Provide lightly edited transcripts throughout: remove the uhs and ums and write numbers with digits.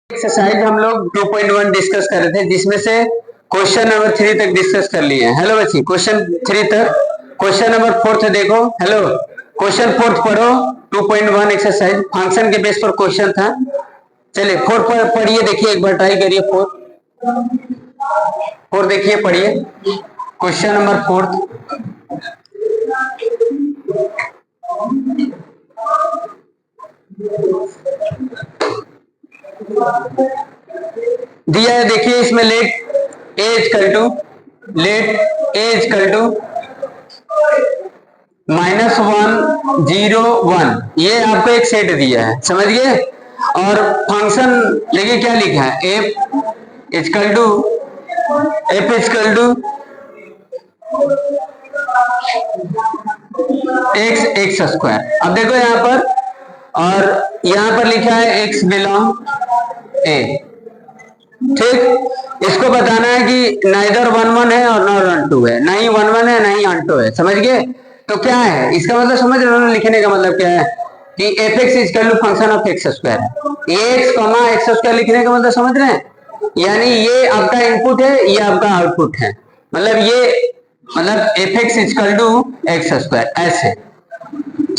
Exercise हम लोग 2.1 discuss कर रहे थे, जिसमें से क्वेश्चन नंबर 3 तक डिस्कस कर लिए हैं। हेलो बच्ची, क्वेश्चन 3 तक, क्वेश्चन नंबर 4 देखो। हेलो, क्वेश्चन 4 पढ़ो। 2.1 एक्सरसाइज फंक्शन के बेस पर क्वेश्चन था। चलिए 4 पर पढ़िए, देखिए एक बार ट्राई करिए। 4 देखिए, पढ़िए क्वेश्चन नंबर 4। दिया है, देखिए इसमें लेट ए इक्वल टू -1 0 1, ये आपको एक सेट दिया है, समझ गए। और फंक्शन देखिए क्या लिखा है, F equal to X square. अब देखो यहाँ पर, और यहाँ पर लिखा है एक्स बिलोंग ए। ठीक, इसको बताना है कि नाइदर 1 1 है और नॉट 1 2 है, नहीं 1 1 है नहीं 1 2 है, समझ गए। तो क्या है इसका मतलब, समझ रहे हो लिखने का मतलब क्या है कि F X equal to function of X square है। एक्स कॉमा एक्स स्क्वायर लिखने का मतलब समझ रहे हैं, यानी ये आपका इनपुट है, ये आपका आउटपुट है। मतलब ये मतलब F X equal to X square, ऐसे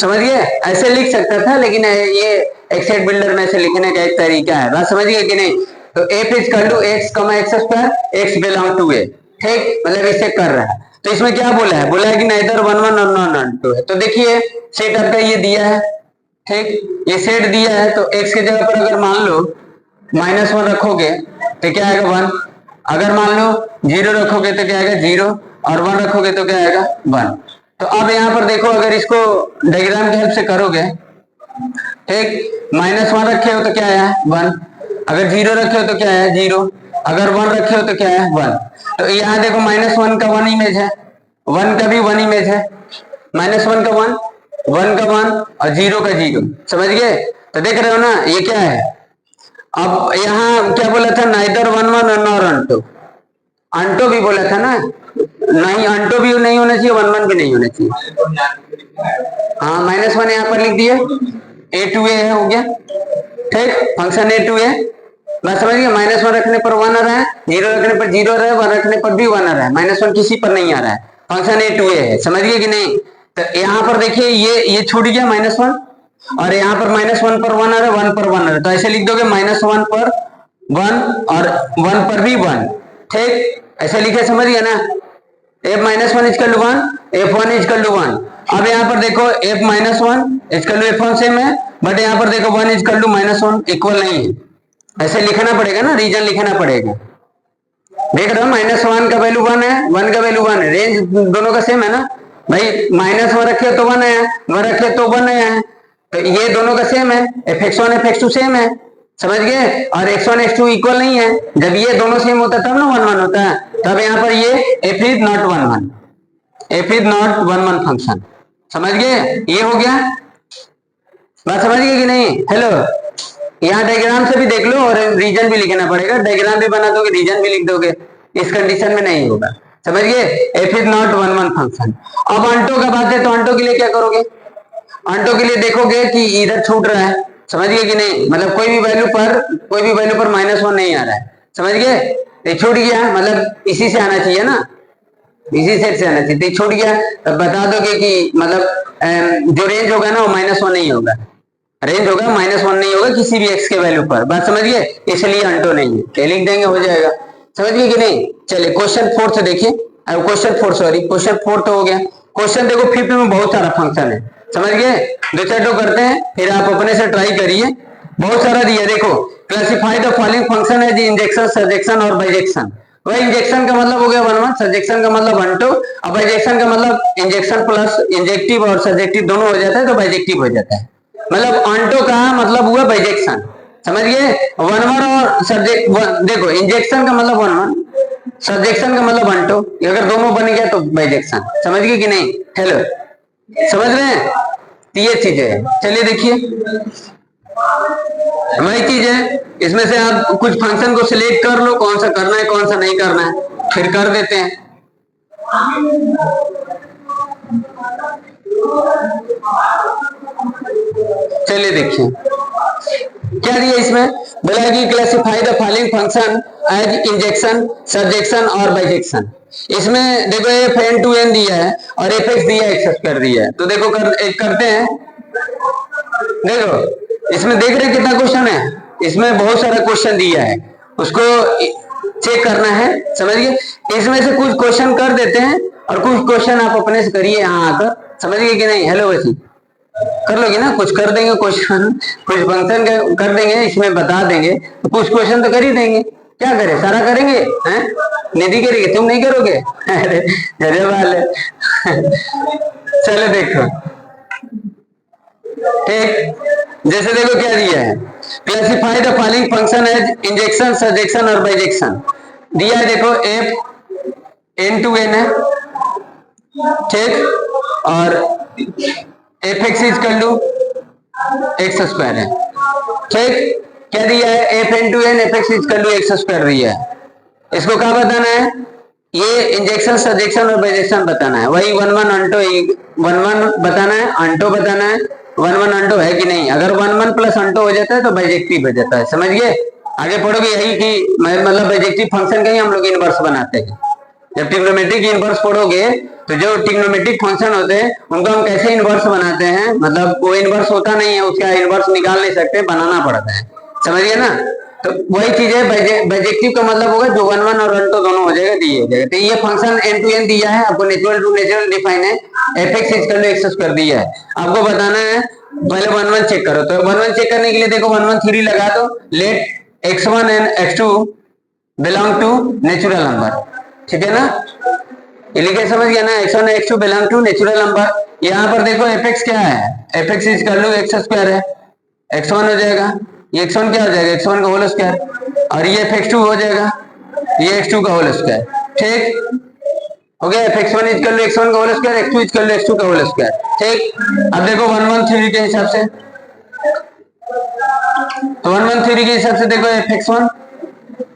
समझ गए। ऐसे लिख सकता था, लेकिन ये एक्सेट बिल्डर में से लिखने का एक तरीका है, बात समझ गए कि नहीं। तो f equal to x comma x square, x belong to A. ठीक, मतलब इसे कर रहा है। तो इसमें क्या बोला है, बोला है कि नाइदर 1 1 और नॉट 1 2 है। तो देखिए सेट आपका ये दिया है, ठीक, ये सेट दिया है। तो एक्स की जगह पर अगर मान लो -1 रखोगे तो क्या आएगा 1, अगर मान लो 0 रखोगे तो क्या आएगा 0, और 1 रखोगे तो क्या आएगा 1। तो अब यहाँ पर देखो, अगर इसको डायग्राम की हेल्प से करोगे, ठीक, -1 रखे हो तो क्या है 1, अगर 0 रखे हो तो क्या है 0, अगर 1 रखे हो तो क्या है 1। तो यहाँ देखो -1 का 1 इमेज है, 1 का भी 1 इमेज है, -1 का 1, 1 का 1 और 0 का 0, समझ गए। तो देख रहे हो ना ये क्या है। अब यहाँ क्या बोला था, नाइदर 1 1 और नॉट 1 2, अंटो भी बोला था ना, नहीं अंटो भी नहीं होना चाहिए, 1 1 भी नहीं होना चाहिए। हाँ -1 यहाँ पर लिख दिए, ए टू ए है, हो गया। ठीक, फंक्शन ए टू ए, बस समझिए। -1 रखने पर 1 आ रहा है, 0 रखने पर 0 आ रहा है, 1 रखने पर भी 1 आ रहा है, -1 किसी पर नहीं आ रहा है, फंक्शन ए टू ए है, समझिए कि नहीं। तो यहाँ पर देखिए ये छूट गया -1, और यहाँ पर -1 पर 1 आ रहा है, 1 पर 1 आ रहा है, तो ऐसे लिख दोगे -1 पर 1 और 1 पर भी 1। ठीक, ऐसे लिखे, समझ गया ना। f-1 equal to 1, f1 equal to 1। अब यहाँ पर देखो f-1 equal to f1 same है, बट यहाँ पर देखो 1 इक्वल टू -1 इक्वल नहीं है, ऐसे लिखना पड़ेगा ना, रीजन लिखना पड़ेगा। देख रहे हो -1 का वैल्यू 1 है, 1 का वैल्यू 1 है, रेंज दोनों का सेम है ना भाई। -1 रखे तो 1 है, 1 रखे तो 1 है, तो ये दोनों का सेम है, fx1 fx2 सेम है, समझ गए। और x1 x2 इक्वल नहीं है, जब ये दोनों सेम होता तब ना 1 1 होता है। तब यहाँ पर ये f is not 1 1, f is not 1 1 function, समझ गए। ये हो गया, बात समझ गए कि नहीं। हेलो, यहाँ डायग्राम से भी देख लो और रीजन भी लिखना पड़ेगा, डायग्राम भी बना दोगे रीजन भी लिख दोगे, इस कंडीशन में नहीं होगा, समझ गए। F is not 1 1 function. अब अंटो का बात है, तो अंटो के लिए क्या करोगे, अंटो के लिए देखोगे कि इधर छूट रहा है, समझ गए कि नहीं, मतलब कोई भी वैल्यू पर -1 नहीं आ रहा है, समझ गए। ये छूट गया, मतलब इसी से आना चाहिए ना, इसी सेट से आना चाहिए, तो छूट गया। तब बता दोगे कि मतलब जो रेंज होगा ना वो -1 नहीं होगा, रेंज होगा -1 नहीं होगा किसी भी x के वैल्यू पर, बात समझ गए, इसलिए अंटो नहीं है, लिख देंगे हो जाएगा, समझ गए कि नहीं। चलिए क्वेश्चन 4 से देखिए, क्वेश्चन 4 तो हो गया। क्वेश्चन देखो 5th में बहुत सारा फंक्शन है, समझ गए। 2 करते हैं, फिर आप अपने से ट्राई करिए, बहुत सारा दिया। देखो, क्लासिफाई द फॉलोइंग फंक्शन है, इंजेक्शन, सजेक्शन और बाइजेक्शन। वह इंजेक्शन का मतलब हो गया 1 1, सजेक्शन का मतलब 1 2, और बाइजेक्शन का मतलब इंजेक्शन प्लस इंजेक्टिव और सजेक्टिव दोनों हो जाता है तो बाइजेक्टिव हो जाता है। मतलब ऑन्टो का मतलब हुआ बाइजेक्शन, समझ गए। 1 1 और सब्जेक्ट, देखो इंजेक्शन का मतलब 1 1, सब्जेक्शन का मतलब ऑन्टो, अगर दोनों बन गया तो बाइजेक्शन, समझ गए कि नहीं। हेलो, समझ रहे हैं, ये चीज है। चलिए देखिए, वही चीज है, इसमें से आप कुछ फंक्शन को सिलेक्ट कर लो, कौन सा करना है कौन सा नहीं करना है, फिर कर देते हैं। चलिए देखिए, क्या दिया इसमें, बोला कि classify the following function as injection, surjection और बाइजेक्शन। इसमें देखो एफ एन टू एन दिया है और एफ एक्स दिया है, एक्स स्क्वायर दिया है। तो देखो करते हैं। देखो इसमें देख रहे कितना क्वेश्चन है, इसमें बहुत सारा क्वेश्चन दिया है, उसको चेक करना है, समझिए। इसमें से कुछ क्वेश्चन कर देते हैं और कुछ क्वेश्चन आप अपने से करिए यहाँ आकर, समझिए कि नहीं। हेलो वैसी कर लोगे ना, कुछ कर देंगे क्वेश्चन, कुछ फंक्शन कर देंगे, इसमें बता देंगे, तो कुछ क्वेश्चन तो कर ही देंगे। क्या करें, सारा करेंगे हैं? निधि करेगी, तुम नहीं करोगे? अरे गजब वाले। चलो देखो, ठीक, जैसे देखो क्या दिया है, classify the following function as injection, surjection और बाइजेक्शन। दिया है देखो एफ एन टू एन है, ठीक, और एफ एक्स इज कर लू एक्स स्क्वायर है, ठीक। क्या दिया है, F N to N F X is कर लू एक्स स्क्वायर दिया है। इसको क्या बताना है, ये इंजेक्शन, सजेक्शन और बाइजेक्शन बताना है। वही one one onto, one one बताना है, अंटो बताना है, वन वन अंटो है कि नहीं। अगर वन वन प्लस अंटो हो जाता है तो बाइजेक्टिव हो जाता है, समझ गए। आगे पढ़ोगे यही कि मतलब बाइजेक्टिव फंक्शन का ही हम लोग इनवर्स बनाते हैं। जब ट्रिग्नोमेट्रिक इनवर्स पढ़ोगे तो जो ट्रिग्नोमेट्रिक फंक्शन होते हैं उनको हम कैसे इनवर्स बनाते हैं, मतलब वो इनवर्स होता नहीं है, उसका इनवर्स निकाल नहीं सकते, बनाना पड़ता है, समझिए ना। तो वही चीज है, बाइजेक्टिव का मतलब होगा जो वन वन और अंटो दोनों हो जाएगा, दिए जाएगा। तो ये फंक्शन एन टू एन दिया है आपको, नेचुरल टू नेचुरल डिफाइन है, एफ एक्स इज कर लो एक्स स्क्वायर दिया है। आपको बताना है, पहले वन वन चेक करो। तो वन वन चेक करने के लिए देखो वन वन थ्री लगा दो, let X one and X two belong to natural number, ठीक है ना। ये लिखे समझ गया ना, x1 x2 belong to natural number. यहाँ पर देखो fx क्या है, fx इज कर लो एक्स स्क्वायर है, x1 हो जाएगा, ये x1 क्या हो जाएगा, x1 का होल स्क्वायर, और ये fx2 हो जाएगा, ये x2 का होल स्क्वायर, ठीक हो गया। fx1 इज कर लो x1 का होल स्क्वायर, x2 इज कर लो x2 का होल स्क्वायर, ठीक। अब देखो 113 के हिसाब से, तो 113 के हिसाब से देखो fx1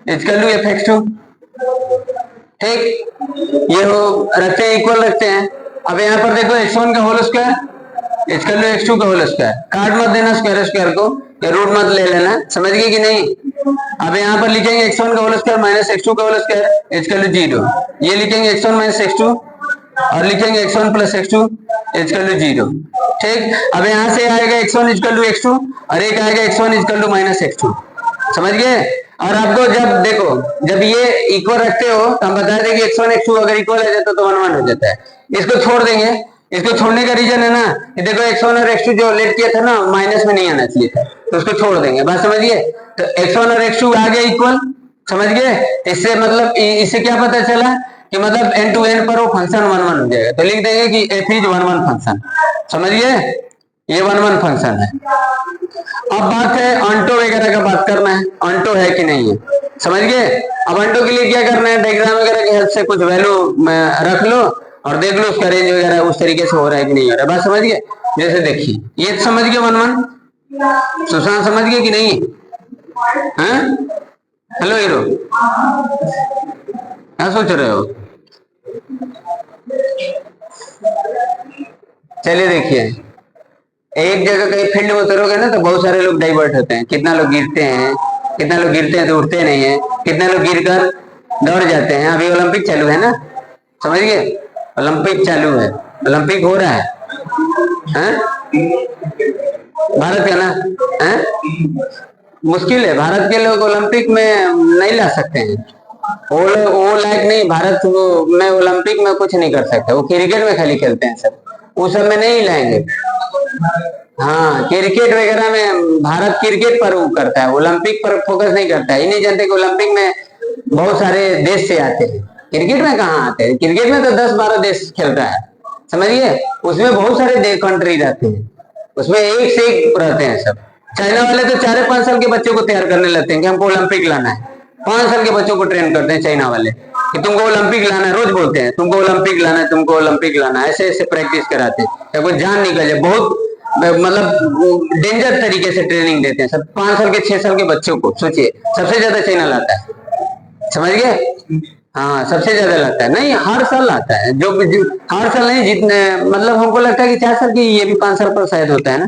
इज कर लो fx2, ठीक, ये हो रखते हैं, इक्वल रखते हैं। अब यहाँ पर देखो x1 का होल स्क्वायर इज कर लो x2 का होल स्क्वायर, काट मत देना स्क्वायर स्क्वायर को, या रूट मत ले लेना, समझ गए कि नहीं। अब यहाँ पर लिखेंगे x1 का होल स्क्वायर माइनस x2 का होल स्क्वायर इज कर लो 0, ये लिखेंगे x1 माइनस x2 और लिखेंगे x1 प्लस x2 इज कर लो 0, ठीक। अब यहाँ से आएगा x1 इज कर लो x2 और एक आएगा x1 इज कर लो माइनस x2, समझ गए। और आपको जब देखो जब ये इक्वल रखते हो तो हम बता दें कि x1 x2 अगर इक्वल आ जाता है तो 1 1 हो जाता है। इसको छोड़ देंगे, इसको छोड़ने का रीजन है ना कि देखो x1 और x2 जो लेट किया था ना माइनस में नहीं आना चाहिए था, तो उसको छोड़ देंगे, बात समझिए। तो x1 और x2 आ गया इक्वल, समझ गए। इससे मतलब इससे क्या पता चला कि मतलब n टू n पर वो फंक्शन 1 1 हो जाएगा, तो लिख देंगे कि f इज 1 1 फंक्शन, समझिए, ये 1 1 फंक्शन है। अब बात है अंटो वगैरह का बात करना है, अंटो है कि नहीं है, समझ गए। अब अंटो के लिए क्या करना है, डायग्राम वगैरह की हेल्प से कुछ वैल्यू रख लो और देख लो उसका रेंज वगैरह उस तरीके से हो रहा है कि नहीं हो रहा है, बात समझ गए। जैसे देखिए ये समझ गए 1 1, सुशांत समझ गए कि नहीं है? हेलो हीरो, क्या सोच रहे हो? चलिए देखिए, एक जगह कहीं फील्ड में उतरोगे ना तो बहुत सारे लोग डाइवर्ट होते हैं, कितना लोग गिरते हैं, कितना लोग गिरते हैं तो उठते नहीं है, कितना लोग गिरकर दौड़ जाते हैं। अभी ओलंपिक चालू है ना, समझ गए, ओलंपिक चालू है, ओलंपिक हो रहा है भारत का ना है, मुश्किल है, भारत के लोग ओलंपिक में नहीं ला सकते हैं, वो लायक नहीं, भारत में ओलंपिक में कुछ नहीं कर सकते, वो क्रिकेट में खाली खेलते हैं सब, उस सब में नहीं लाएंगे। हाँ क्रिकेट वगैरह में भारत क्रिकेट पर वो करता है, ओलंपिक पर फोकस नहीं करता है। ये नहीं जानते कि ओलंपिक में बहुत सारे देश से आते हैं, क्रिकेट में कहाँ आते हैं, क्रिकेट में तो 10-12 देश खेलता है, समझिए, उसमें बहुत सारे कंट्री रहते हैं, उसमें एक से एक रहते हैं सब। चाइना वाले तो 4-5 साल के बच्चों को तैयार करने लगते हैं कि हमको ओलंपिक लाना है, 5 साल के बच्चों को ट्रेन करते हैं चाइना वाले कि तुमको ओलंपिक लाना है, रोज बोलते हैं तुमको ओलंपिक लाना है, तुमको ओलंपिक लाना है, ऐसे ऐसे प्रैक्टिस कराते हैं, कोई जान निकल जाए, बहुत मतलब डेंजर तरीके से ट्रेनिंग देते हैं सब। 5 साल के 6 साल के बच्चों को सोचिए, सबसे ज्यादा चाइना लाता है, समझ गए। हाँ सबसे ज्यादा लाता है, नहीं हर साल लाता है, जो हर साल नहीं, जितने मतलब हमको लगता है कि 4 साल की, ये भी 5 साल पर शायद होता है ना,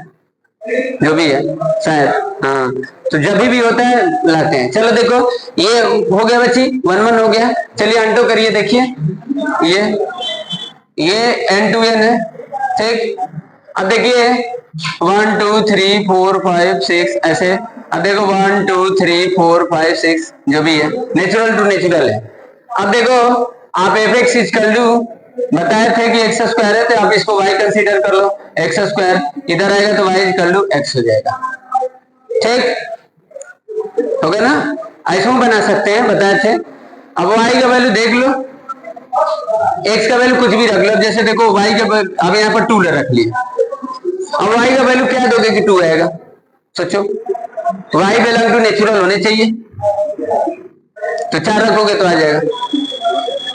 जो भी है शायद, हाँ। तो जब भी होता है लाते हैं। चलो देखो, ये हो गया बच्ची, 1 1 हो गया। चलिए अंटो करिए, देखिए ये N2N है, ठीक। अब देखिए 1 2 3 4 5 6 ऐसे। अब देखो 1 2 3 4 5 6 जो भी है, नेचुरल टू नेचुरल है। अब देखो आप एफ एक्स इक्वल टू बताए थे कि एक्स स्क्वायर है, तो आप इसको वाई कंसीडर कर लो। एक्स स्क्वायर इधर आएगा तो वाई इक्वल टू एक्स हो जाएगा, ठीक हो गया ना। ऐसा बना सकते हैं, बताए थे। अब वाई का वैल्यू देख लो, एक्स का वैल्यू कुछ भी रख लो, जैसे देखो वाई का अब यहाँ पर 2 रख लिया। अब वाई का वैल्यू क्या दोगे कि 2 आएगा, सोचो। वाई बिलोंग टू नेचुरल होने चाहिए, तो 4 रखोगे तो आ जाएगा,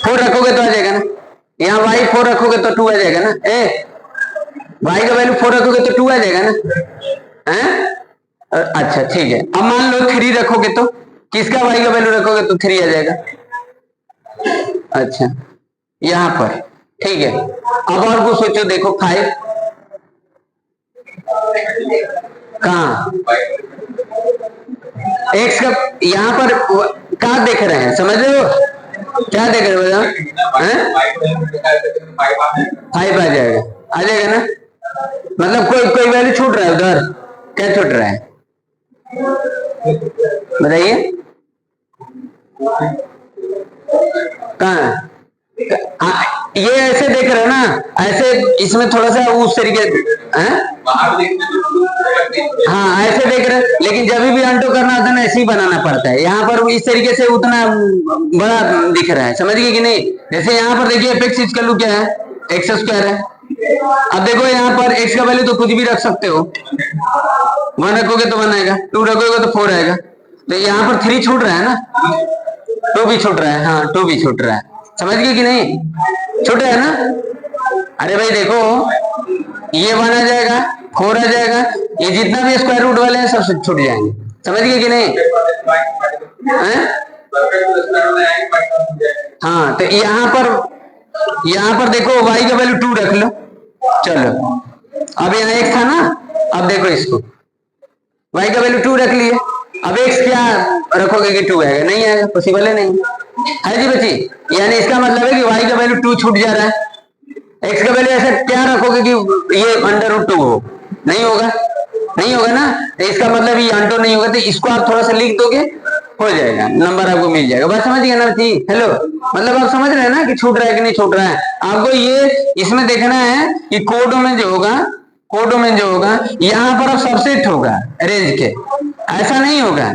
4 रखोगे तो आ जाएगा ना। यहाँ वाई 4 रखोगे तो 2 आ जाएगा ना। वाई का वैल्यू 4 रखोगे तो 2 आ जाएगा ना, हैं? अच्छा ठीक है। अब मान लो 3 रखोगे तो किसका वाई का वैल्यू रखोगे तो 3 आ जाएगा। अच्छा यहां पर ठीक है। अब और कुछ सोचो, देखो 5 कहा एक्स का, यहां पर कहा देख रहे हैं, समझ रहे हो क्या देख रहे हो? 5 आ जाएगा ना। मतलब कोई कोई वैल्यू छूट रहा है उधर, क्या छूट रहा है बताइए? कहा ये ऐसे देख रहे हो ना, ऐसे इसमें थोड़ा सा उस तरीके हाँ ऐसे देख रहे, लेकिन जब भी अंटो करना होता है ना ऐसे ही बनाना पड़ता है। यहाँ पर इस तरीके से उतना बड़ा दिख रहा है, समझ गए कि नहीं? जैसे यहाँ पर देखिए एफ एक्स इक्वल टू क्या है, एक्स स्क्वायर है। अब देखो यहाँ पर एक्स का वैल्यू तो कुछ भी रख सकते हो, 1 रखोगे तो 1 आएगा, 2 रखोगे तो 4 आएगा। तो यहाँ पर 3 छूट रहा है ना, 2 भी छूट रहा है, हाँ 2 भी छूट रहा है, समझ गए कि नहीं? छूट रहा है ना। अरे भाई देखो ये 1 आ जाएगा, 4 आ जाएगा, ये जितना भी स्क्वायर रूट वाले हैं सब छूट जाएंगे, समझ गए कि नहीं? हाँ तो यहाँ पर देखो y का वैल्यू 2 रख लो। चलो अब यहाँ x था ना, अब देखो इसको y का वैल्यू 2 रख लिए। अब x क्या रखोगे कि 2 आएगा? नहीं आएगा, पॉसिबल है नहीं है जी बच्ची। यानी इसका मतलब है कि y का वैल्यू 2 छूट जा रहा है। x का वैल्यू ऐसा क्या रखोगे कि ये √2 हो? नहीं होगा, नहीं होगा ना। तो इसका मतलब ये अंटो नहीं होगा, तो इसको आप थोड़ा सा लिख दोगे, हो जाएगा, नंबर आपको मिल जाएगा। बात समझ गए ना जी? हेलो, मतलब आप समझ रहे हैं ना कि छूट रहा है कि नहीं छूट रहा है? आपको ये इसमें देखना है कि कोडोमेन जो होगा, कोडोमेन जो होगा यहाँ पर अब सबसेट होगा रेंज के, ऐसा नहीं होगा,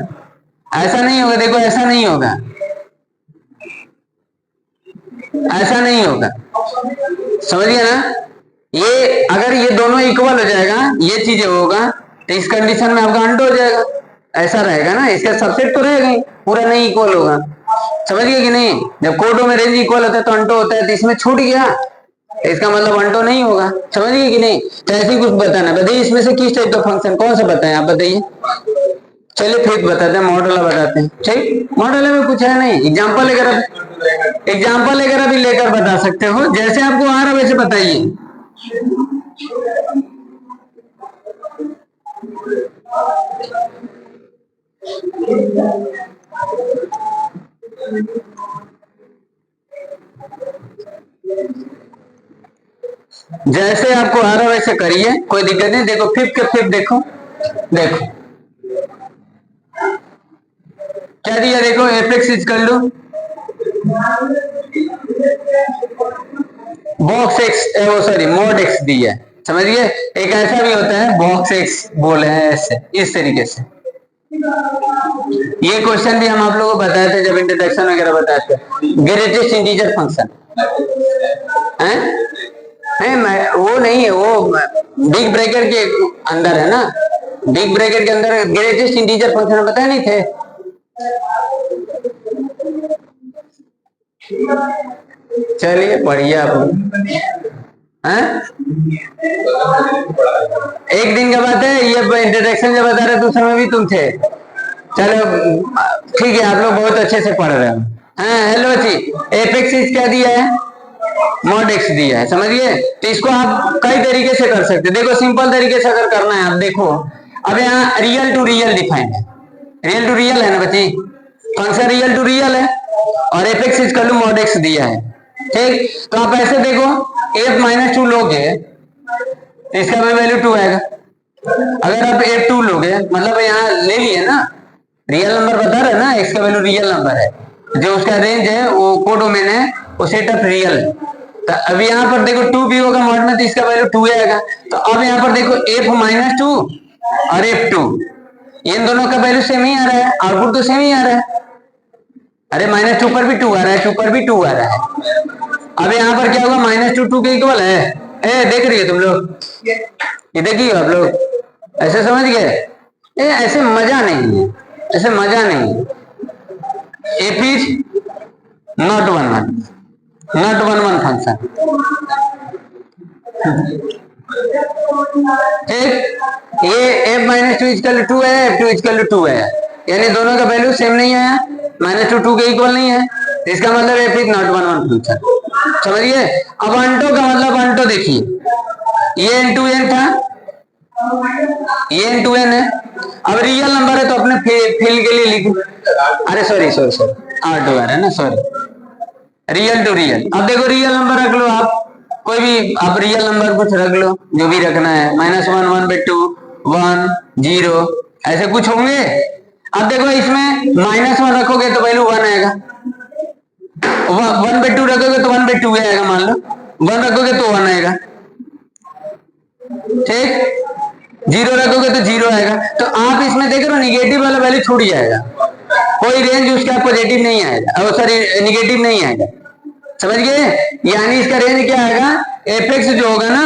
ऐसा नहीं होगा। देखो ऐसा नहीं होगा, ऐसा नहीं होगा, समझ गया ना? ये अगर ये दोनों इक्वल हो जाएगा, ये चीजें होगा, तो इस कंडीशन में आपका अंडो हो जाएगा, ऐसा रहेगा ना। इसका सबसेट तो रहेगा ही, पूरा नहीं इक्वल होगा, समझ गए कि नहीं? जब कोडो में रेंज इक्वल होता है तो अंटो होता है, तो इसमें छूट गया, इसका मतलब अंटो नहीं होगा, समझ गए कि नहीं? तो ऐसे कुछ बताना। बताइए इसमें से किस टाइप का फंक्शन कौन सा बताएं आप, बताइए। चलिए फिर बताते हैं, मॉडल बताते हैं, ठीक। मॉडल में कुछ है नहीं, एग्जाम्पल वगैरह भी लेकर बता सकते हो, जैसे आपको आ रहा वैसे बताइए। जैसे आपको आ रहा वैसे करिए, कोई दिक्कत नहीं। देखो 5 के 5 देखो, देखो क्या दिया, देखो एफ एक्स इज कर लो बॉक्स एक्स, वो सॉरी मॉड एक्स दिया है, समझिए। एक ऐसा भी होता है बॉक्स एक्स बोले हैं, ऐसे इस तरीके से। ये क्वेश्चन भी हम आप लोगों को बताए थे जब इंट्रोडक्शन वगैरह बताए थे, ग्रेटेस्ट इंटीजर फंक्शन है, वो नहीं है, वो बिग ब्रैकेट के अंदर है ना, बिग ब्रैकेट के अंदर ग्रेटेस्ट इंटीजर फंक्शन बताए नहीं थे? चलिए बढ़िया आप एक दिन का बात है, ये इंट्रोडक्शन जब बता रहे थे उस समय भी तुम थे। चलो ठीक है, आप लोग बहुत अच्छे से पढ़ रहे हो। हाँ हेलो जी, एफ एक्स क्या दिया है? मॉड एक्स दिया है, समझिए। तो इसको आप कई तरीके से कर सकते हैं। देखो सिंपल तरीके से अगर करना है, आप देखो अब यहाँ रियल टू रियल डिफाइन है, रियल टू रियल है ना बच्ची, फंक्शन रियल टू रियल है और F X is to mod X दिया है, ठीक। तो आप ऐसे देखो एफ माइनस टू लोगे तो इसका वैल्यू टू आएगा। अगर आप एफ टू लोगे मतलब यहाँ ले लिए ना, रियल नंबर बता रहे ना, एक्स का वैल्यू रियल नंबर है, जो उसका रेंज है वो कोडोमेन है, वो सेट ऑफ रियल है। तो अभी यहाँ पर देखो टू भी होगा मॉड में तो इसका वैल्यू टू आएगा। तो अब यहाँ पर देखो एफ माइनस टू और एफ टू, इन दोनों का वैल्यू सेम ही आ रहा है, आउटपुट तो सेम ही आ रहा है। अरे माइनस टू पर भी टू आ रहा है, टू पर भी टू आ रहा है। अब यहाँ पर क्या होगा, माइनस टू टू के इक्वल है, देख रही है तुम लोग, ये देखिए आप लोग, ऐसे समझ गए। ऐसे मजा नहीं है, ऐसे मजा नहीं है। F is not one one, not one one function, ठीक। ये F minus two equal two है, एफ टू इजकल टू है, यानी दोनों का वैल्यू सेम नहीं है, माइनस टू टू के इक्वल नहीं है, इसका मतलब F is not one one function, समझिए। अब अंटो का मतलब अंटो देखिए, ये इंटू एन था, ये इंटू एन है। अब रियल नंबर है तो अपने फिल के लिए लिखो, अरे sorry sorry sorry R to R है ना, सॉरी, रियल टू रियल। अब देखो रियल नंबर रख लो आप, कोई भी आप रियल नंबर कुछ रख लो, जो भी रखना है, minus one, one by two, one, zero, ऐसे कुछ होंगे। अब देखो इसमें माइनस वन रखोगे तो वैल्यू वन आएगा, वन बाई टू रखोगे तो वन बाई टू आएगा, मान लो वन रखोगे तो वन आएगा, ठीक। जीरो रखोगे तो जीरो आएगा। तो आप इसमें देख रहे हो निगेटिव वाला वैल्यू छूट जाएगा, कोई रेंज उसका पॉजिटिव नहीं आएगा, सॉरी निगेटिव नहीं आएगा, समझ गए। यानी इसका रेंज क्या आएगा, एफ एक्स जो होगा ना,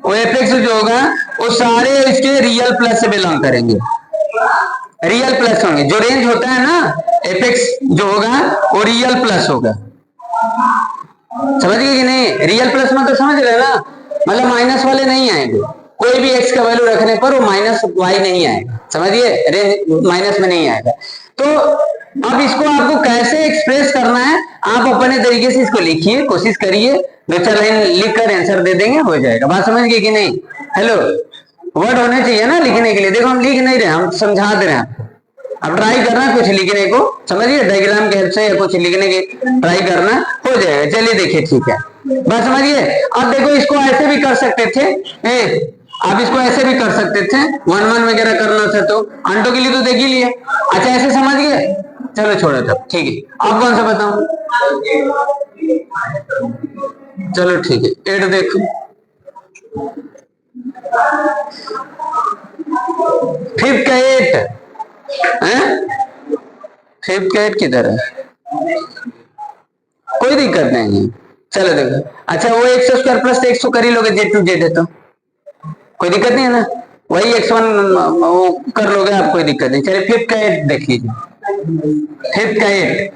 वो एफ एक्स जो होगा वो सारे इसके रियल प्लस से बिलोंग करेंगे, रियल प्लस होंगे। जो रेंज होता है ना एफ एक्स जो होगा वो रियल प्लस होगा, समझ गए कि नहीं। रियल प्लस में तो समझ रहे ना, मतलब माइनस वाले नहीं आएंगे, कोई भी एक्स का वैल्यू रखने पर वो माइनस वाई नहीं आएगा, समझिए, रेंज माइनस में नहीं आएगा। तो अब इसको आपको कैसे एक्सप्रेस करना है, आप अपने तरीके से इसको लिखिए, कोशिश करिए, दो चार लाइन लिख कर आंसर दे देंगे, हो जाएगा। बात समझ गए कि नहीं। हेलो, वर्ड होने चाहिए ना लिखने के लिए। देखो हम लिख नहीं रहे, हम समझा दे रहे हैं आपको। अब ट्राई करना कुछ लिखने को, समझिए, डायग्राम के हेल्प से या कुछ लिखने की ट्राई करना, हो जाएगा। चलिए देखिए, ठीक है, बात समझिए। अब देखो इसको ऐसे भी कर सकते थे, आप इसको ऐसे भी कर सकते थे, वन वन वगैरह करना था तो अंटो के लिए तो देख ही लिए। अच्छा ऐसे समझ गए, चलो छोड़ो तब, ठीक है। आप कौन सा बताऊं, चलो ठीक है, 8 देखो, फिफ्थ का 8 है, फिफ्थ का 8 किधर है, कोई दिक्कत नहीं है, चलो देखो। अच्छा वो एक्स स्क्वायर प्लस एक्स तो कर ही लोगे, जेड टू जेड है तो कोई दिक्कत नहीं है ना, वही x1 वो कर लोगे आप, कोई दिक्कत नहीं। चलिए फिफ्थ का 8 देख लीजिए, फिफ्थ का 8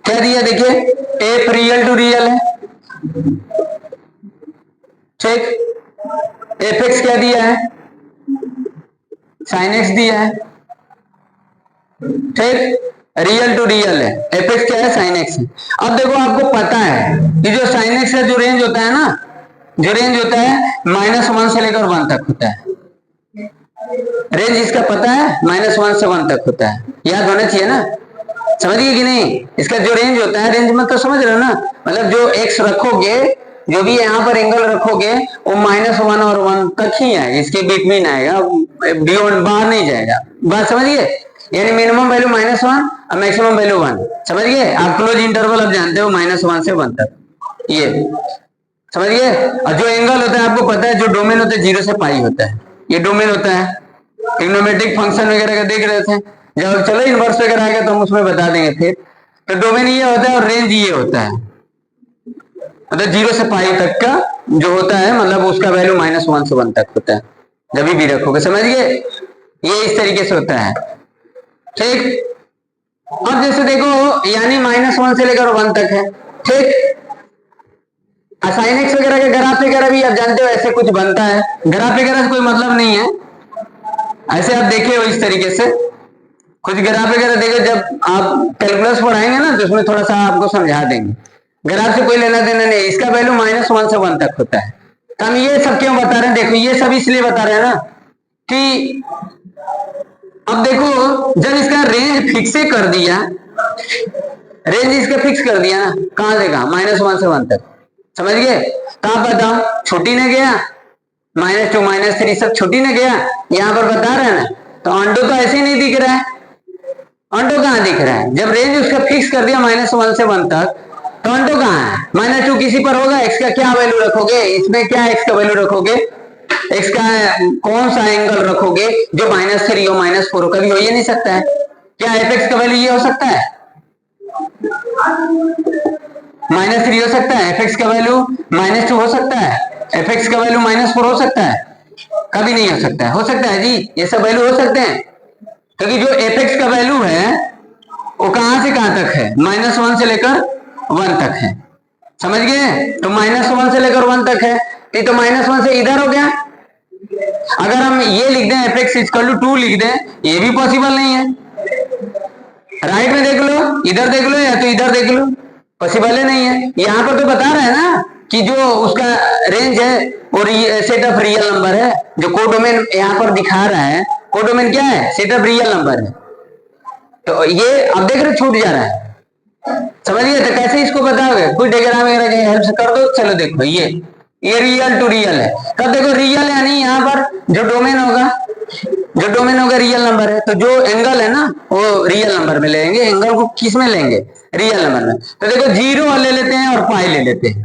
क्या दिया, देखिए एफ रियल टू रियल है, ठीक। एफ एक्स क्या दिया है, साइन एक्स दिया है, ठीक, रियल टू रियल है, एफ एक्स क्या है, साइन एक्स है। अब देखो आपको पता है कि जो साइन एक्स का जो रेंज होता है ना, जो रेंज होता है -1 से लेकर 1 तक होता है, रेंज इसका पता है -1 से 1 तक होता है, याद होना चाहिए ना, समझिए कि नहीं। इसका जो रेंज होता है, रेंज में तो समझ रहे हो ना, मतलब जो एक्स रखोगे, जो भी यहाँ पर एंगल रखोगे वो -1 और 1 तक ही आएगा, इसके बिटवीन आएगा, बियॉन्ड बाहर नहीं जाएगा, बात समझिए। यानी मिनिमम वैल्यू -1 और मैक्सिमम वैल्यू 1, समझ गए। आप क्लोज इंटरवल आप जानते हो -1 से 1 तक, ये समझिए। और जो एंगल होता है आपको पता है, जो डोमेन होता है 0 से पाई होता है, ये डोमेन होता है। ट्रिग्नोमेट्रिक फंक्शन वगैरह का देख रहे थे, जब चलो इनवर्स वगैरह आएगा तो हम उसमें बता देंगे फिर। तो डोमेन ये होता है और रेंज ये होता है, मतलब 0 से पाई तक का जो होता है, मतलब उसका वैल्यू -1 से 1 तक होता है, जब भी रखोगे, समझिए। ये इस तरीके से होता है, ठीक। अब जैसे देखो, यानी -1 से लेकर 1 तक है, ठीक। साइन एक्स वगैरह के ग्राफ वगैरह भी आप जानते हो ऐसे कुछ बनता है, ग्राफ वगैरह से कोई मतलब नहीं है, ऐसे आप देखे हो इस तरीके से, कुछ ग्राफ वगैरह देखे, जब आप कैलकुलस पढ़ाएंगे ना तो उसमें थोड़ा सा आपको समझा देंगे। ग्राफ से कोई लेना देना नहीं, इसका वैल्यू -1 से 1 तक होता है। तो हम ये सब क्यों बता रहे हैं, देखो ये सब इसलिए बता रहे हैं ना कि अब देखो जब इसका रेंज फिक्स कर दिया, रेंज इसका फिक्स कर दिया ना, कहां से कहां, -1 से 1 तक, समझ गए। तो आप बताओ छोटी ने गया, -2 -3 सब छोटी ने गया, यहां पर बता रहे हैं ना। तो अंडो तो ऐसे ही नहीं दिख रहा है, अंडो कहां दिख रहा है, जब रेंज उसका फिक्स कर दिया -1 से 1 तक, तो अंडो कहां है, -2 किसी पर होगा, एक्स का क्या वैल्यू रखोगे, इसमें क्या एक्स का वैल्यू रखोगे, एक्स का कौन सा एंगल रखोगे जो -3 हो -4 हो, कभी हो ही नहीं सकता है। क्या एफ एक्स का वैल्यू ये हो सकता है, -3 हो सकता है, एफ एक्स का वैल्यू -2 हो सकता है, एफ एक्स का वैल्यू -4 हो सकता है, कभी नहीं हो सकता है। हो सकता है जी, ये सब वैल्यू हो सकते हैं, क्योंकि जो एफ एक्स का वैल्यू है वो कहां से कहां तक है, -1 से लेकर 1 तक है, समझ गए। तो -1 से लेकर 1 तक है, तो -1 से इधर हो गया। अगर हम ये लिख दें एफ एक्स इक्वल टू 2 लिख दें, ये भी पॉसिबल नहीं है। राइट में देख लो, इधर देख लो या तो इधर देख लो, पॉसिबल ही नहीं है। यहां पर तो बता रहे हैं ना कि जो उसका रेंज है वो सेट ऑफ रियल नंबर है, जो कोडोमेन यहाँ पर दिखा रहा है, कोडोमेन क्या है, सेट ऑफ रियल नंबर है। तो ये अब देख रहे छूट जा रहा है, समझिए। तो कैसे इसको बताओगे, कोई डायग्राम वगैरह कहीं हेल्प से कर दो। चलो देखो ये रियल टू रियल है, तब देखो रियल यानी यहाँ पर जो डोमेन होगा रियल नंबर है, तो जो एंगल है ना वो रियल नंबर में लेंगे, एंगल को किस में लेंगे, रियल नंबर में। तो देखो 0 ले लेते हैं और पाई ले लेते हैं।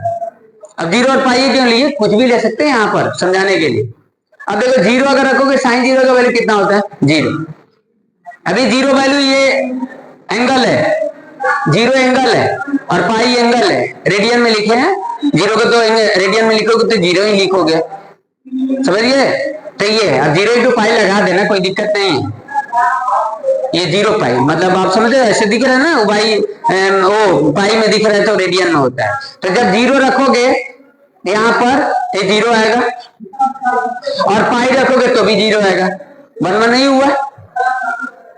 अब 0 और पाई क्यों लिए, कुछ भी ले सकते हैं यहाँ पर समझाने के लिए। अब देखो 0 अगर रखोगे sin 0 का वैल्यू कितना होता है, 0। अभी 0 वैल्यू ये एंगल है, 0 एंगल है और पाई एंगल है, रेडियन में लिखे हैं। 0 को तो रेडियन में लिखोगे तो 0 ही लिखोगे, समझ गए। तो ये अब 0 × पाई लगा देना, कोई दिक्कत नहीं है। ये 0 पाई मतलब आप समझ रहे, ऐसे दिख रहा है ना भाई, ओ पाई में दिख रहा है तो रेडियन में होता है। तो जब 0 रखोगे यहाँ पर ये 0 आएगा, और पाई रखोगे तो भी 0 आएगा। 1 1 नहीं हुआ,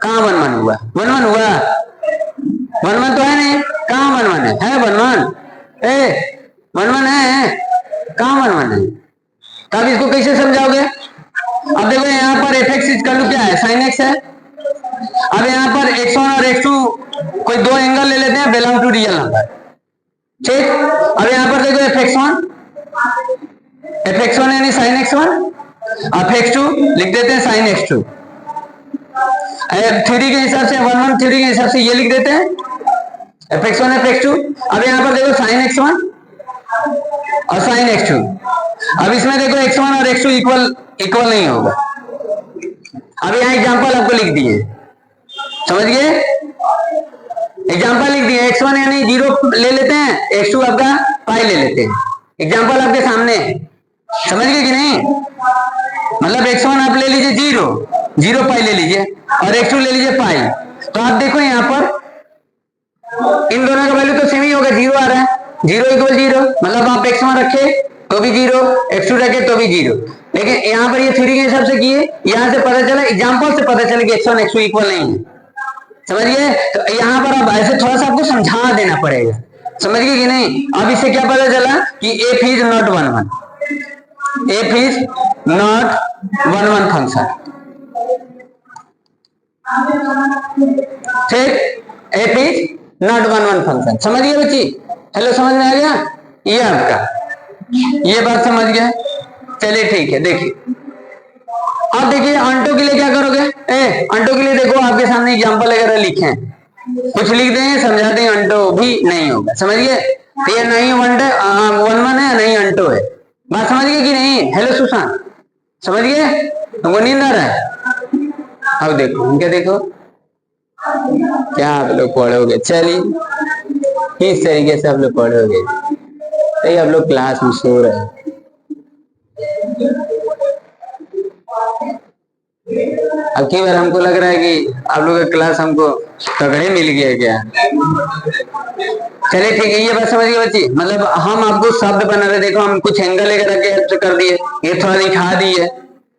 कहाँ 1 1 हुआ, 1 1 हुआ, 1 1 तो है नहीं, कहाँ 1 1 है 1 1, ए 1 1 है, कहाँ 1 1 है। तब इसको कैसे समझाओगे। अब देखो यहाँ पर एफ एक्स इक्वल टू क्या है, sin x है। अब यहाँ पर x1 और x2 कोई दो एंगल ले लेते हैं, बिलोंग टू रियल नंबर, ठीक। अब यहाँ पर देखो fx1 यानी sin x1, अब x2 लिख देते हैं sin x2। 3 के हिसाब से 1 1 3 के हिसाब से ये लिख देते हैं fx1 fx2। अब यहाँ पर देखो sin x1 और sin x2। अब इसमें देखो x1 और x2 इक्वल नहीं होगा। अब यहाँ एग्जांपल आपको लिख दिए, समझ गए, एग्जांपल लिख दिए। x1 यानी 0 ले लेते हैं, x2 आपका पाई ले लेते हैं। एग्जांपल आपके सामने, समझ गए कि नहीं। मतलब x1 आप ले लीजिए 0 पाई ले लीजिए, और x2 ले लीजिए पाई। तो आप देखो यहाँ पर इन दोनों का वैल्यू तो सेम ही होगा, 0 आ रहा है, 0 = 0। मतलब आप x1 रखे तो भी 0, x2 रखे तो भी 0। लेकिन यहाँ पर ये 3 के हिसाब से किए, यहाँ से पता चला, एग्जांपल से पता चला कि x1 x2 इक्वल नहीं है, समझ गए। तो यहाँ पर अब ऐसे थोड़ा सा आपको समझा देना पड़ेगा, समझ गए कि नहीं। अब इससे क्या पता चला कि f is not 1 1, f is not 1 1 function, ठीक, f is not 1 1 फंक्शन, समझ गए बच्ची। हेलो, समझ में आ गया ये आपका, ये बात समझ गए। चलिए ठीक है, देखिए अब देखिए अंटो के लिए क्या करोगे। अंटो के लिए देखो आपके सामने एग्जांपल वगैरह लिखे हैं, कुछ लिख देंगे समझा देंगे, अंटो भी नहीं होगा, समझिए। तो ये नहीं 1 1 है, नहीं अंटो है, बात समझ गए कि नहीं। हेलो सुशांत, समझ गए, हमको नींद आ रहा है। अब देखो उनके देखो क्या आप लोग पढ़ोगे, चलिए किस तरीके से आप लोग पढ़ोगे। तो आप लोग क्लास में सो रहे हैं। अब कई बार हमको लग रहा है कि आप लोग का क्लास हमको तगड़े मिल गया क्या। चलिए ठीक है, ये बात समझ गए बच्ची। मतलब हम आपको शब्द बना रहे, देखो हम कुछ एंगल वगैरह के हेल्प से कर दिए, ये थोड़ा दिखा दिए,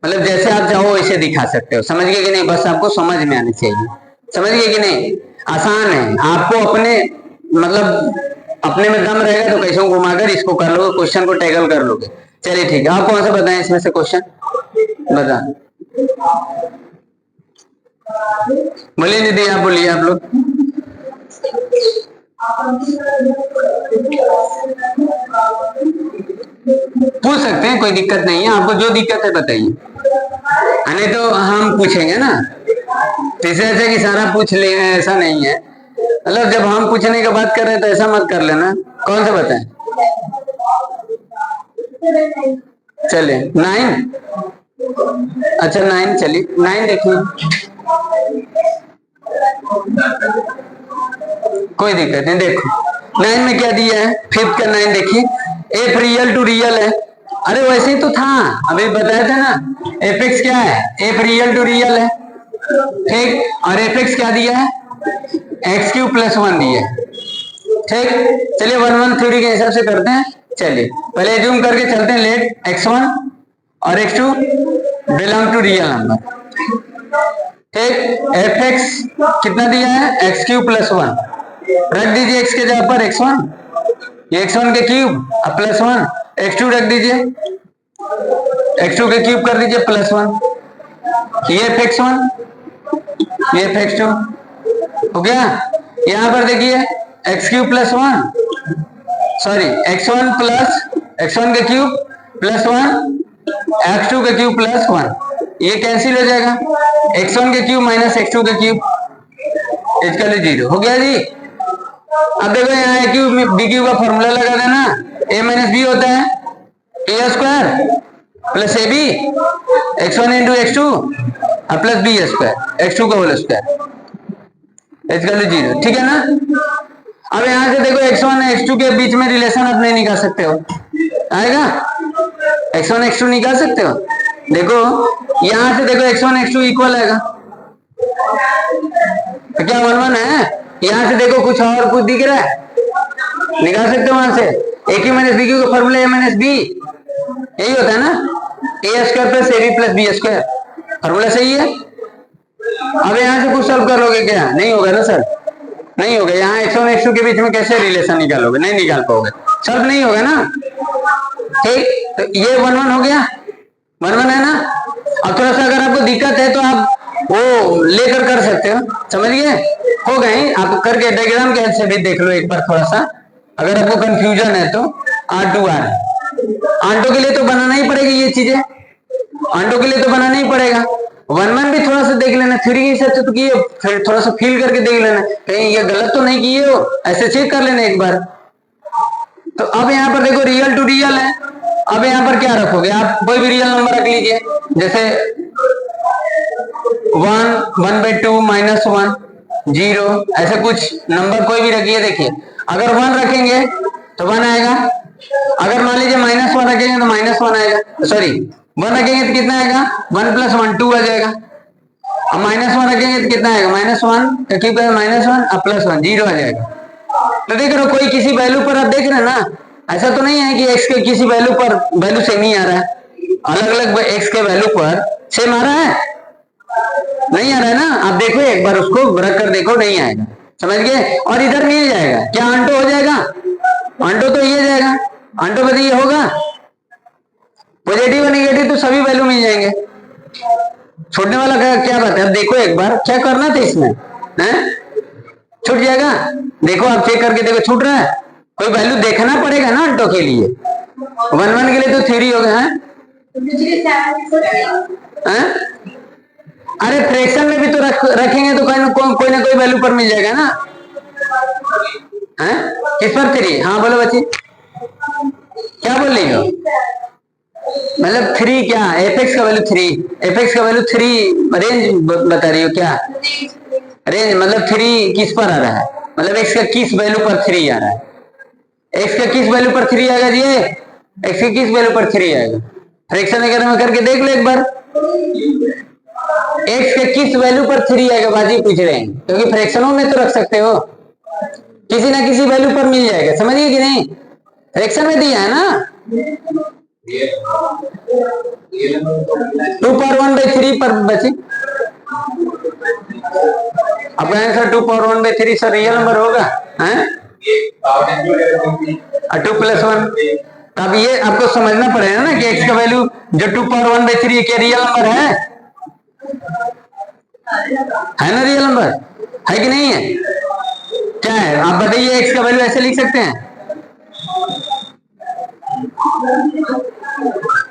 मतलब जैसे आप चाहो वैसे दिखा सकते हो, समझ गए कि नहीं। बस आपको समझ में आनी चाहिए, समझ गए कि नहीं? आसान है, आपको अपने मतलब अपने में दम रहेगा तो कैसे घुमाकर इसको कर लोगे, क्वेश्चन को टैकल कर लोगे। चलिए ठीक है, आप कौन सा बताएं इसमें से क्वेश्चन बता, बोलिए दीदी, आप बोलिए आप लोग। पूछ सकते हैं, कोई दिक्कत नहीं है, आपको जो दिक्कत है बताइए, नहीं तो हम पूछेंगे ना, तो इससे अच्छा कि सारा पूछ ले, ऐसा नहीं है। मतलब जब हम पूछने की बात कर रहे हैं तो ऐसा मत कर लेना। कौन सा बताएं? चलिए 9, अच्छा 9, चलिए 9 देखिए, कोई दिक्कत नहीं। देखो 9 में क्या दिया है, 5th का 9 देखिए, एफ रियल टू रियल है। अरे वैसे ही तो था, अभी बताया था ना, एफ एक्स क्या है, एफ रियल टू रियल है, ठीक, और एफ एक्स क्या दिया है, एक्स क्यूब प्लस 1 दिया है, ठीक। चलिए 1 1 थ्योरी के हिसाब से करते हैं। चलिए पहले एज्यूम करके चलते हैं, लेट x1 और x2 belong to real number, ठीक। एफ एक्स कितना दिया है, एक्स क्यूब प्लस 1, रख दीजिए x के जगह पर x1, ये x1 के क्यूब प्लस 1, x2 रख दीजिए, x2 के क्यूब कर दीजिए प्लस 1, ये एफ x1, ये एफ x2 हो गया। यहां पर देखिए x cube plus 1, sorry x1 plus x1 के क्यूब प्लस 1, x2 के क्यूब प्लस 1, ये कैंसिल हो जाएगा, x1 के क्यूब माइनस x2 के क्यूब इक्वल 0 हो गया जी। अब देखो यहाँ ए क्यूब बी क्यूब का फॉर्मूला लगा देना, a माइनस बी होता है a square plus a b x1 into x2 plus b square x2 का होल स्क्वायर इक्वल 0, ठीक है ना। अब यहां से देखो x1 x2 के बीच में रिलेशन आप नहीं निकाल सकते हो, आएगा x1 x2 निकाल सकते हो, देखो यहां से देखो x1 x2 इक्वल आएगा, तो क्या 1 1 है, यहां से देखो कुछ और कुछ दिख रहा है, निकाल सकते हो वहां से, a cube minus b cube का फॉर्मूला ए माइनस बी, यही होता है ना, a square plus a b plus b square, formula सही है। अब यहां से कुछ सॉल्व करोगे क्या, नहीं होगा ना सर, नहीं होगा, यहाँ x1 x2 के बीच में कैसे रिलेशन निकालोगे, नहीं निकाल पाओगे, सॉल्व नहीं होगा ना, ठीक। तो ये 1 1 हो गया, 1 1 है ना। अब थोड़ा सा अगर आपको दिक्कत है तो आप वो लेकर कर सकते हो, समझ गए, हो गए, आप करके डायग्राम के हेल्प से भी देख लो एक बार थोड़ा सा, अगर आपको कंफ्यूजन है तो। R2 R आंटो के लिए तो बनाना ही पड़ेगी ये चीजें, आंटो के लिए तो बनाना ही पड़ेगा। 1 1 भी थोड़ा सा देख लेना, 3 के हिसाब से तो किए, फिर थोड़ा सा फील करके देख लेना कहीं ये गलत तो नहीं किए हो, ऐसे चेक कर लेना एक बार। तो अब यहाँ पर देखो रियल टू रियल है, अब यहाँ पर क्या रखोगे आप, कोई भी रियल नंबर रख लीजिए, जैसे 1 1/2 माइनस 1 0, ऐसे कुछ नंबर कोई भी रखिए। देखिए अगर 1 रखेंगे तो 1 आएगा, अगर मान लीजिए माइनस 1 रखेंगे तो माइनस 1 आएगा, सॉरी 1 रखेंगे तो कितना आएगा, 1 प्लस 1 2 आ जाएगा, अब माइनस 1 रखेंगे तो कितना आएगा, माइनस 1 क्योंकि माइनस 1 प्लस 1 0 आ जाएगा। तो देख रहे हो कोई किसी वैल्यू पर आप देख रहे हैं ना, ऐसा तो नहीं है कि x के किसी वैल्यू पर वैल्यू सेम ही आ रहा है, अलग अलग x के वैल्यू पर सेम आ रहा है, नहीं आ रहा है ना, आप देखो एक बार उसको रख कर देखो, नहीं आएगा, समझ गए। और इधर नहीं जाएगा, क्या आंटो हो जाएगा, आंटो तो ये जाएगा, आंटो में ये होगा, पॉजिटिव और नेगेटिव तो सभी वैल्यू मिल जाएंगे, छोड़ने वाला क्या बात है। अब देखो एक बार क्या करना था इसमें, छूट जाएगा, देखो आप चेक करके देखो छूट रहा है, कोई वैल्यू देखना पड़ेगा ना आंटो के लिए, 1 1 के लिए तो 3 हो गया है, अरे फ्रैक्शन में भी तो रखेंगे तो कोई ना कोई वैल्यू पर मिल जाएगा ना, किस पर 3, हाँ बोलो बच्ची क्या बोल रही हो, मतलब 3 क्या, एफ एक्स का वैल्यू 3, एफ एक्स का वैल्यू 3 रेंज बता रही हो क्या, रेंज मतलब 3 किस पर आ रहा है, मतलब एक्स का किस वैल्यू पर 3 आ रहा है, एक्स का किस वैल्यू पर 3 आएगा जी, एक्स के किस वैल्यू पर 3 आएगा, फ्रैक्शन वगैरह में करके देख लो एक बार, एक्स के किस वैल्यू पर 3 आएगा, बाजी पूछ रहे हैं, क्योंकि फ्रैक्शनों में तो रख सकते हो, किसी ना किसी वैल्यू पर मिल जाएगा, समझिए कि नहीं, फ्रैक्शन में दिया है ना, 2 पर 1/3 पर बचे। आपका answer 2 power 1/3 sir real number होगा, हैं? 2+1। अब ये आपको समझना पड़ेगा ना कि x का वैल्यू जो 2 पावर 1/3 क्या रियल नंबर है ना? रियल नंबर है कि नहीं है? क्या है आप बताइए, x का वैल्यू ऐसे लिख सकते हैं,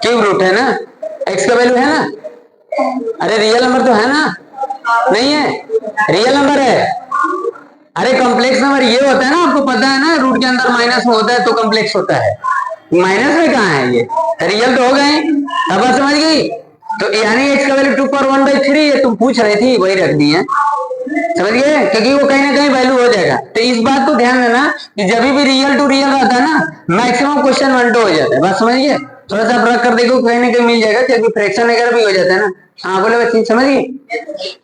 क्यूब रूट है ना, x का वैल्यू है ना? अरे रियल नंबर तो है ना? नहीं है, रियल नंबर है। अरे कॉम्प्लेक्स नंबर ये होता है ना, आपको पता है ना, रूट के अंदर माइनस होता है तो कॉम्प्लेक्स होता है। माइनस में कहाँ है, ये रियल तो हो गए। अब बात समझ गई? तो यानी x का वैल्यू 2 पावर 1/3 ये तुम पूछ रही थी, वही रख दी है, समझ गए? क्योंकि वो कहीं ना कहीं वैल्यू हो जाएगा। तो इस बात को ध्यान देना कि जब भी रियल टू रियल रहता है ना, मैक्सिमम क्वेश्चन 1-2 हो जाता है। बात समझिए? थोड़ा सा आप रख कर देखो, कहीं ना कहीं मिल जाएगा, क्योंकि फ्रैक्शन वगैरह भी हो जाता है ना। हाँ बोले बच्ची, समझ गई?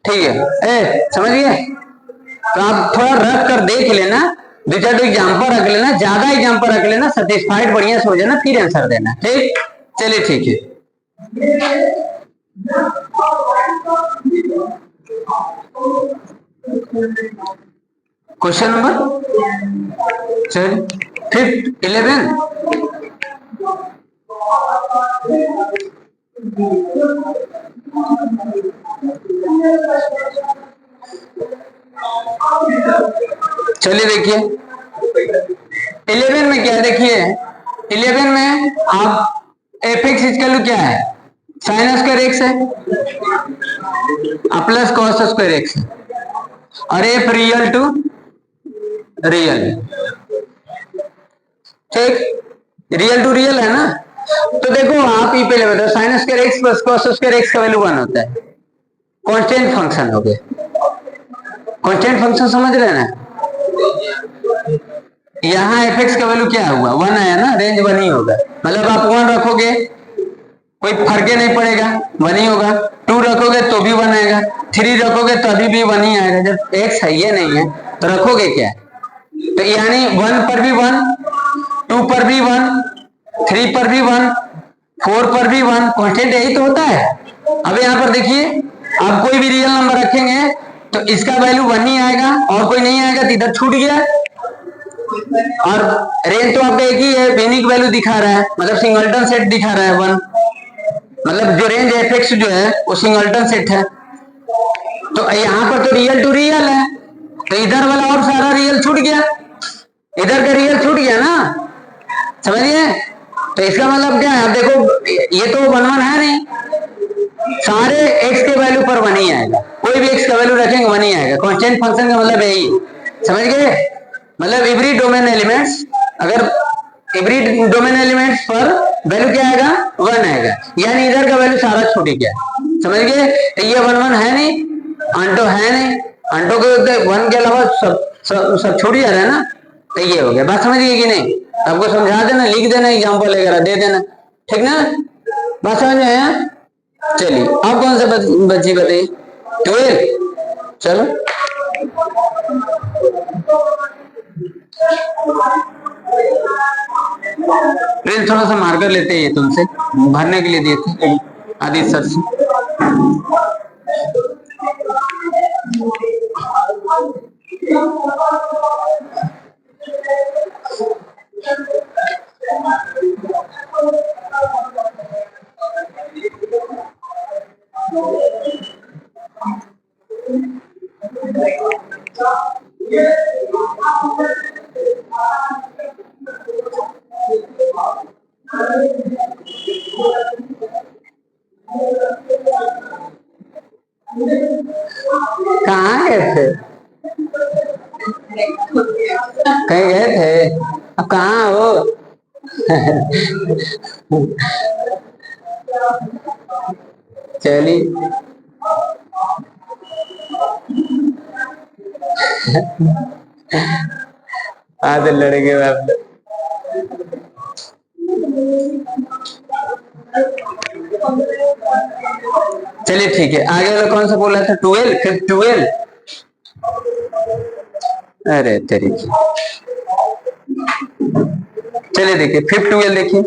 ठीक है, समझ गए? तो आप थोड़ा रख कर देख लेना, 2-4 एग्जाम्पल रख लेना, ज्यादा एग्जाम्पल रख लेना, सेटिस्फाइड बढ़िया से हो जाना, फिर आंसर देना। ठीक, चलिए ठीक है। क्वेश्चन नंबर चल 11। चलिए देखिए 11 में क्या है, देखिए 11 में आप एफ एक्स इक्वल क्या है, साइन स्क्वायर एक्स है प्लस कॉस स्क्वायर एक्स है, और एफ रियल टू रियल, ठीक, रियल टू रियल है ना। तो देखो आप ही पहले बताओ, sine square x plus cos square x का वैल्यू 1 होता है, कांस्टेंट फंक्शन हो गया। कांस्टेंट फंक्शन समझ रहे हैं ना? यहाँ एफ एक्स का वैल्यू क्या हुआ, 1 आया ना, रेंज 1 ही होगा। मतलब आप 1 रखोगे कोई फर्क नहीं पड़ेगा, 1 ही होगा। 2 रखोगे तो भी 1 आएगा, 3 रखोगे तो अभी भी 1 ही आएगा। जब एक्स है ये नहीं है तो रखोगे क्या? तो यानी 1 पर भी 1, 2 पर भी 1, 3 पर भी 1, 4 पर भी 1, कांस्टेंट यही तो होता है। अब यहाँ पर देखिए, आप कोई भी रियल नंबर रखेंगे तो इसका वैल्यू 1 ही आएगा, और कोई नहीं आएगा तो इधर छूट गया। और रेंज तो आपका एक ही है, यूनिक वैल्यू दिखा रहा है, मतलब सिंगलटन सेट दिखा रहा है 1, मतलब जो रेंज एफ एक्स जो है वो सिंगलटन सेट है। तो यहाँ पर तो रियल टू रियल है, तो इधर वाला और सारा रियल छूट गया, इधर का रियल छूट गया ना, समझिए? तो इसका मतलब क्या है, आप देखो ये तो 1-1 है नहीं, सारे x के वैल्यू पर 1 ही आएगा, कोई भी x का वैल्यू रखेंगे 1 ही आएगा। कांस्टेंट फंक्शन का मतलब यही, समझ गए? मतलब एवरी डोमेन एलिमेंट्स, अगर एवरी डोमेन एलिमेंट्स पर वैल्यू क्या आएगा, 1 आएगा, यानी इधर का वैल्यू सारा छूट गया, समझ गए? ये 1-1 है नहीं, अंटो है नहीं, अंटो के 1 के अलावा सब छूट जा रहा है ना, तो ये हो गया। बात समझ गए कि नहीं? आपको समझा देना, लिख देना, एग्जाम्पल वगैरह दे देना, ठीक ना? बात समझ में आया? चलिए आप कौन सा बच्ची बताइए, 12, चलो प्रिंस थोड़ा सा मार्कर लेते हैं, ये तुमसे भरने के लिए दिए थे आदित्य सर से। कहाँ गए थे, कहीं गए थे, अब कहाँ हो? चलिए आधे लड़के बाप, चलिए ठीक है। आगे वाला कौन सा बोला था, 12, फिर 12, अरे तरीके, चलिए देखिए 5 12 देखिए,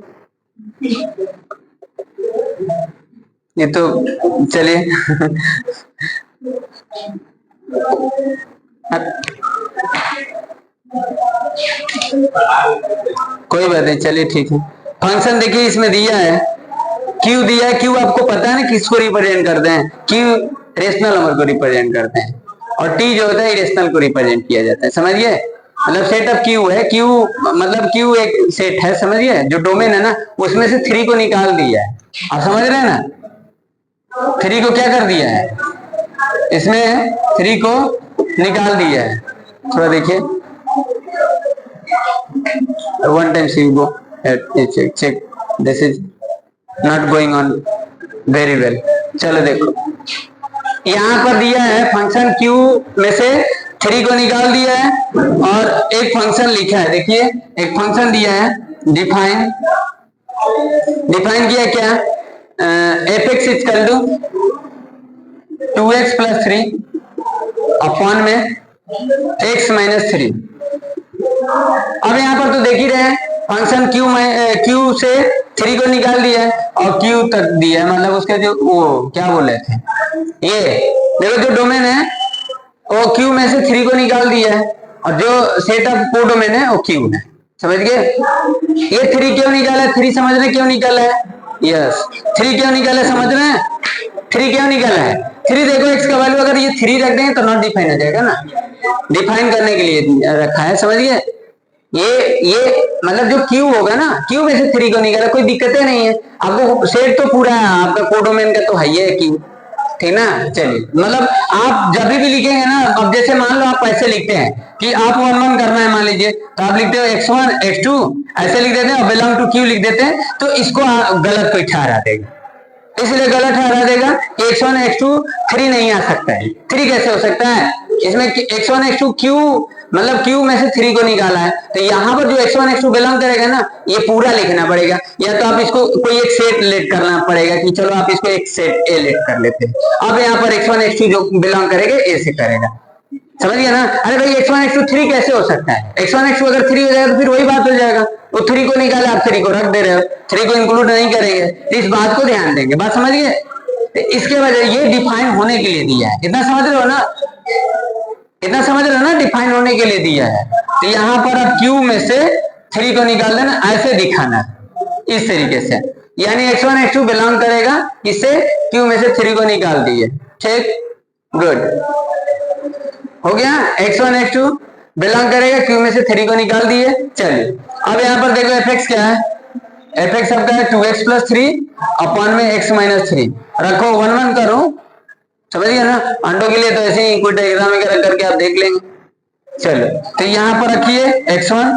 ये तो चलिए कोई बात नहीं, चलिए ठीक है। फंक्शन देखिए इसमें दिया है, क्यू दिया है। क्यू आपको पता है ना किसको रिप्रेजेंट करते हैं? क्यू रेशनल नंबर को रिप्रेजेंट करते हैं, और टी जो होता है इरेशनल को रिप्रेजेंट किया जाता है। समझिए, मतलब सेट ऑफ क्यू है। क्यू मतलब क्यू एक सेट है, समझिए, जो डोमेन है ना उसमें से 3 को निकाल दिया है। आप समझ रहे हैं ना? 3 को क्या कर दिया है, इसमें 3 को निकाल दिया है। थोड़ा देखिए, one time see go check this is not going on very well. चलो देखो, यहां पर दिया है फंक्शन क्यू में से 3 को निकाल दिया है, और एक फंक्शन लिखा है। देखिए, एक फंक्शन दिया है, डिफाइन किया क्या, F X equal to 2x plus 3 upon में x माइनस 3। अब यहाँ पर तो देख ही रहे हैं, फंक्शन क्यू से 3 को निकाल दिया है और क्यू तक दिया है, मतलब उसके जो वो क्या बोल रहे थे, ये देखो जो डोमेन है वो क्यू में से 3 को निकाल दिया है, और जो सेट ऑफ को डोमेन है वो क्यू है। समझ गए? ये 3 क्यों निकाला है? 3 समझ रहे क्यों निकाला है? यस, 3 क्यों निकाला है? समझ रहे हैं 3 क्यों निकाला है? 3 देखो, x का वैल्यू अगर ये 3 रख देंगे तो नॉट डिफाइन हो जाएगा ना, डिफाइन करने के लिए रखा है। समझिए, ये मतलब जो क्यू होगा ना, क्यू में से 3 को निकाला, कोई दिक्कतें नहीं है। आपको सेट तो पूरा है, आपका कोडोमेन का तो है ही है क्यू, ठीक ना? चलिए, मतलब आप जब भी लिखेंगे ना, अब जैसे मान लो आप ऐसे लिखते हैं कि आप 1 1 करना है, मान लीजिए, तो आप लिखते हो x1 x2 ऐसे लिख देते हैं और बिलोंग टू क्यू लिख देते हैं, तो इसको गलत कोई ठहरा देगा, इसलिए गलत ठहरा देगा कि x1 x2 3 नहीं आ सकता है। 3 कैसे हो सकता है? इसमें x1 x2 क्यू मतलब क्यू में से 3 को निकाला है, तो यहाँ पर जो x1 x2 बिलोंग करेगा ना, ये पूरा लिखना पड़ेगा, या तो आप इसको कोई एक सेट लेट करना पड़ेगा कि चलो आप इसको एक सेट ए लेट कर लेते हैं। अब यहाँ पर x1 x2 जो बिलोंग करेगा ए से करेगा। समझ गया ना? अरे भाई x1 x2 3 कैसे हो सकता है? x1 x2 अगर 3 हो जाएगा तो फिर वही बात हो जाएगा, वो 3 को निकाले, आप 3 को रख दे रहे हो, 3 को इंक्लूड नहीं करेंगे, तो इस बात को ध्यान देंगे। बात समझ गए? तो इसके वजह ये डिफाइन होने के लिए दिया है, इतना समझ रहे हो ना? इतना समझ रहे हो ना? डिफाइन होने के लिए दिया है। तो यहाँ पर अब क्यू में से 3 को निकाल देना, ऐसे दिखाना इस तरीके से, यानी x1 x2 बिलोंग करेगा इससे, क्यू में से 3 को निकाल दिए। ठीक, गुड, हो गया। x1 x2 बिलोंग करेगा, क्यू में से 3 को निकाल दिए। चलिए, अब यहाँ पर देखो fx क्या है, fx आपका है 2x प्लस 3 अपॉन में x माइनस 3। रखो 1 1 करो, समझ गया ना? अंडों के लिए तो ऐसे ही कोई डायग्राम वगैरह करके आप देख लेंगे। चलो, तो यहाँ पर रखिए x1,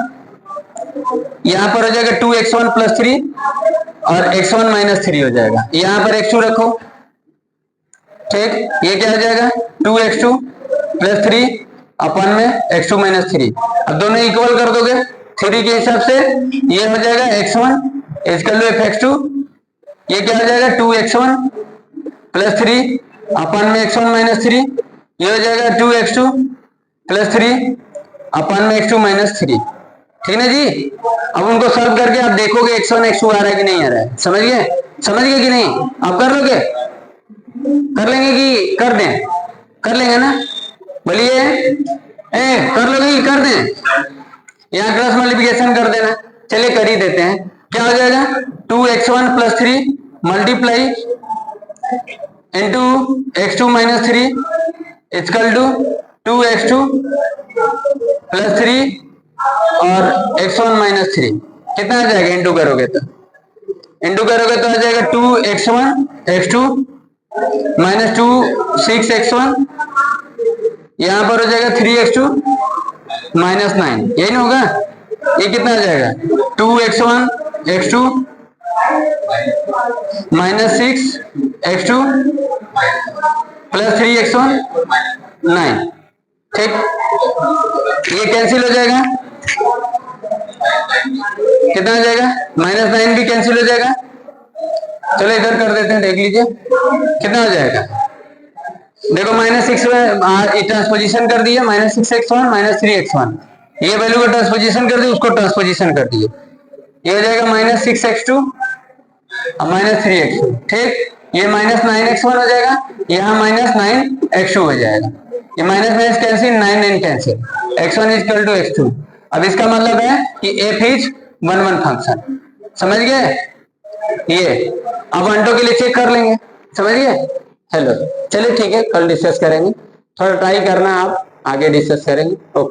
यहाँ पर हो जाएगा 2x1 प्लस 3 और x1 माइनस 3 हो जाएगा। यहाँ पर x2 रखो, ठीक, ये क्या हो जाएगा 2x2 प्लस 3 अपन में x2 माइनस 3। अब दोनों इक्वल कर दोगे 3 के हिसाब से, ये हो जाएगा x1 इक्वल टू f(x2), ये क्या हो जाएगा 2x1 प्लस 3 अपन में x1 माइनस 3, ये हो जाएगा 2x2 प्लस 3 अपन में x2 माइनस 3। ठीक है जी? अब उनको सॉल्व करके आप देखोगे x1 x2 आ रहा है कि नहीं आ रहा है। समझ गए? समझ गए कि नहीं? आप कर लोगे? कर लेंगे कि कर दें? कर लेंगे ना? बोलिए, कर लोगे कि कर दें? यहाँ क्रॉस मल्टीप्लिकेशन कर देना। चलिए कर ही देते हैं। क्या हो जाएगा 2x1 plus 3 multiply into x2 minus 3 equal to 2x2 plus 3 और x1 माइनस 3। कितना आ जाएगा इंटू करोगे तो? इंटू करोगे तो आ जाएगा 2x1 x2 माइनस 2 6x1, यहां पर हो जाएगा 3x2 माइनस 9। यही ना होगा? ये कितना आ जाएगा 2x1 x2 minus 6x2 plus 3x1 9। ठीक, ये कैंसिल हो जाएगा, कितना आ जाएगा -9 भी कैंसिल हो जाएगा। चलो इधर कर देते हैं, देख लीजिए कितना हो जाएगा। देखो -6 में ट्रांसपोजिशन कर दिए, -6x1 -3x1, ये वैल्यू को ट्रांसपोजिशन कर दिए, उसको ट्रांसपोजिशन कर दिए, ये हो जाएगा -6x2 और -3x2। ठीक, ये -9x1 हो जाएगा, यहाँ -9x2 हो जाएगा। ये minus minus cancel, 9 9 cancel, x1 is equal to x2। अब इसका मतलब है कि f इज 1 1 फंक्शन। समझ गए? ये अब 1 2 के लिए चेक कर लेंगे। समझ गए? हेलो, चलिए ठीक है, कल डिस्कस करेंगे। थोड़ा ट्राई करना, आप आगे डिस्कस करेंगे। ओके।